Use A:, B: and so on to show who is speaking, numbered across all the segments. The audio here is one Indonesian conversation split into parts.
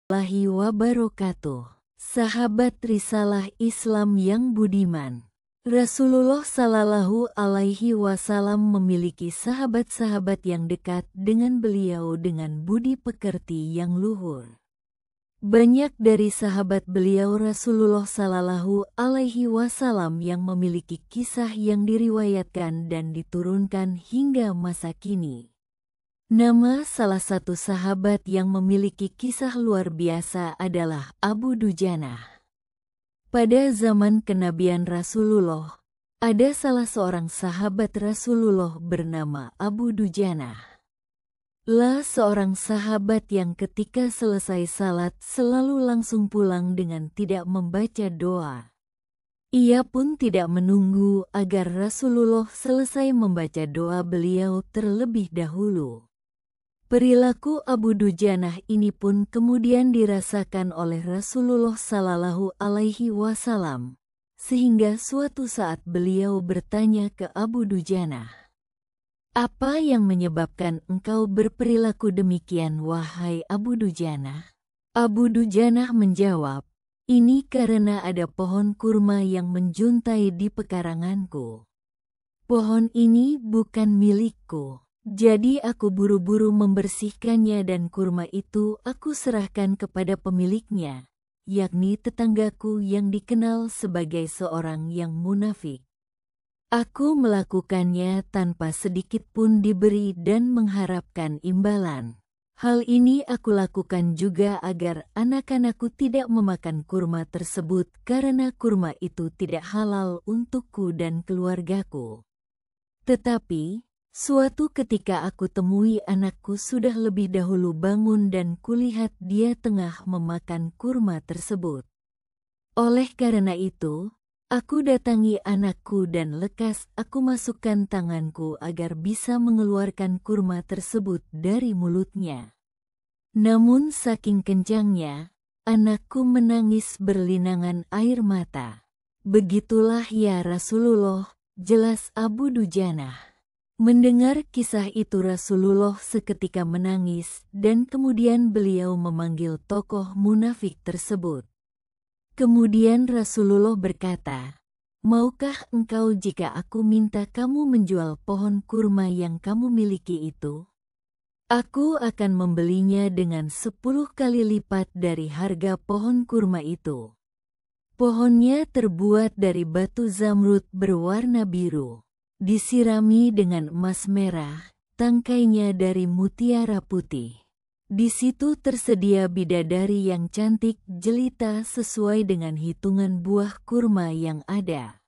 A: Warahmatullahi wabarakatuh. Sahabat Risalah Islam yang budiman, Rasulullah Shallallahu Alaihi Wasallam memiliki sahabat-sahabat yang dekat dengan beliau dengan budi pekerti yang luhur. Banyak dari sahabat beliau Rasulullah Shallallahu Alaihi Wasallam yang memiliki kisah yang diriwayatkan dan diturunkan hingga masa kini. Nama salah satu sahabat yang memiliki kisah luar biasa adalah Abu Dujanah. Pada zaman kenabian Rasulullah, ada salah seorang sahabat Rasulullah bernama Abu Dujanah. Seorang sahabat yang ketika selesai salat selalu langsung pulang dengan tidak membaca doa. Ia pun tidak menunggu agar Rasulullah selesai membaca doa beliau terlebih dahulu. Perilaku Abu Dujanah ini pun kemudian dirasakan oleh Rasulullah Shallallahu Alaihi Wasallam, sehingga suatu saat beliau bertanya ke Abu Dujanah, "Apa yang menyebabkan engkau berperilaku demikian, wahai Abu Dujanah?" Abu Dujanah menjawab, "Ini karena ada pohon kurma yang menjuntai di pekaranganku. Pohon ini bukan milikku. Jadi aku buru-buru membersihkannya dan kurma itu aku serahkan kepada pemiliknya, yakni tetanggaku yang dikenal sebagai seorang yang munafik. Aku melakukannya tanpa sedikit pun diberi dan mengharapkan imbalan. Hal ini aku lakukan juga agar anak-anakku tidak memakan kurma tersebut karena kurma itu tidak halal untukku dan keluargaku. Tetapi suatu ketika aku temui anakku sudah lebih dahulu bangun dan kulihat dia tengah memakan kurma tersebut. Oleh karena itu, aku datangi anakku dan lekas aku masukkan tanganku agar bisa mengeluarkan kurma tersebut dari mulutnya. Namun saking kencangnya, anakku menangis berlinangan air mata. Begitulah ya Rasulullah, jelas Abu Dujanah." Mendengar kisah itu Rasulullah seketika menangis dan kemudian beliau memanggil tokoh munafik tersebut. Kemudian Rasulullah berkata, "Maukah engkau jika aku minta kamu menjual pohon kurma yang kamu miliki itu? Aku akan membelinya dengan 10 kali lipat dari harga pohon kurma itu." Pohonnya terbuat dari batu zamrud berwarna biru, disirami dengan emas merah, tangkainya dari mutiara putih. Di situ tersedia bidadari yang cantik jelita sesuai dengan hitungan buah kurma yang ada.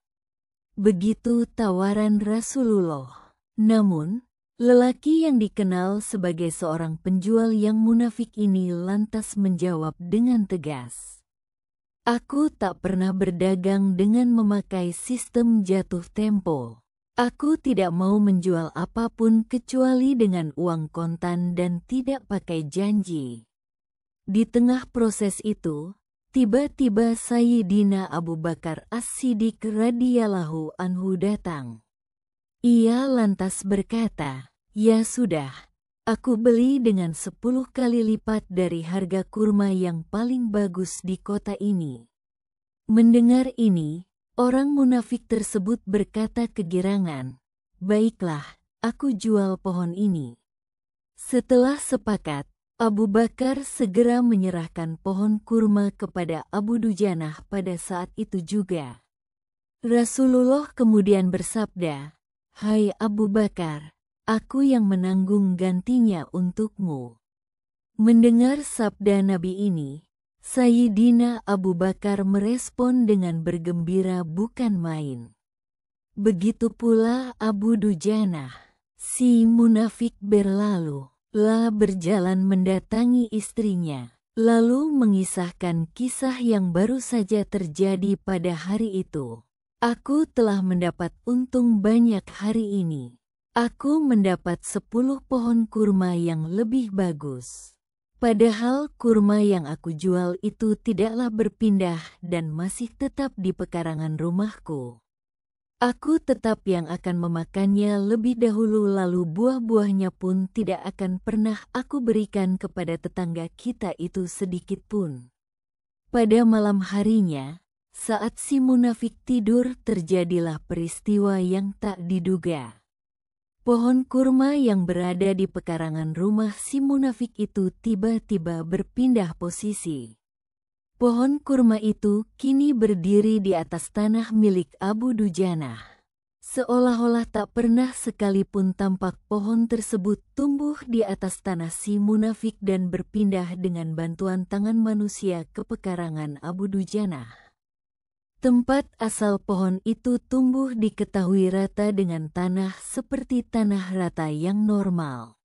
A: Begitu tawaran Rasulullah. Namun, lelaki yang dikenal sebagai seorang penjual yang munafik ini lantas menjawab dengan tegas, "Aku tak pernah berdagang dengan memakai sistem jatuh tempo. Aku tidak mau menjual apapun kecuali dengan uang kontan dan tidak pakai janji." Di tengah proses itu, tiba-tiba Sayyidina Abu Bakar As-Siddiq radhiyallahu anhu datang. Ia lantas berkata, "Ya sudah, aku beli dengan 10 kali lipat dari harga kurma yang paling bagus di kota ini." Mendengar ini, orang munafik tersebut berkata kegirangan, "Baiklah, aku jual pohon ini." Setelah sepakat, Abu Bakar segera menyerahkan pohon kurma kepada Abu Dujanah pada saat itu juga. Rasulullah kemudian bersabda, "Hai Abu Bakar, aku yang menanggung gantinya untukmu." Mendengar sabda Nabi ini, Sayyidina Abu Bakar merespon dengan bergembira bukan main. Begitu pula Abu Dujanah, si munafik berlalu, berjalan mendatangi istrinya, lalu mengisahkan kisah yang baru saja terjadi pada hari itu. "Aku telah mendapat untung banyak hari ini. Aku mendapat 10 pohon kurma yang lebih bagus. Padahal kurma yang aku jual itu tidaklah berpindah dan masih tetap di pekarangan rumahku. Aku tetap yang akan memakannya lebih dahulu lalu buah-buahnya pun tidak akan pernah aku berikan kepada tetangga kita itu sedikit pun. Pada malam harinya, saat si munafik tidur terjadilah peristiwa yang tak diduga. Pohon kurma yang berada di pekarangan rumah si munafik itu tiba-tiba berpindah posisi. Pohon kurma itu kini berdiri di atas tanah milik Abu Dujana. Seolah-olah tak pernah sekalipun tampak pohon tersebut tumbuh di atas tanah si munafik dan berpindah dengan bantuan tangan manusia ke pekarangan Abu Dujana. Tempat asal pohon itu tumbuh diketahui rata dengan tanah seperti tanah rata yang normal.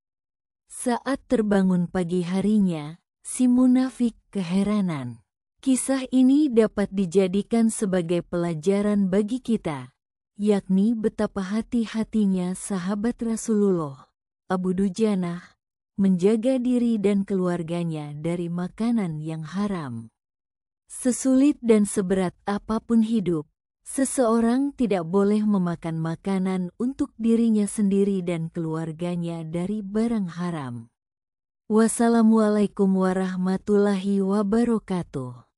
A: Saat terbangun pagi harinya, si munafik keheranan. Kisah ini dapat dijadikan sebagai pelajaran bagi kita, yakni betapa hati-hatinya sahabat Rasulullah, Abu Dujana, menjaga diri dan keluarganya dari makanan yang haram. Sesulit dan seberat apapun hidup, seseorang tidak boleh memakan makanan untuk dirinya sendiri dan keluarganya dari barang haram. Wassalamualaikum warahmatullahi wabarakatuh.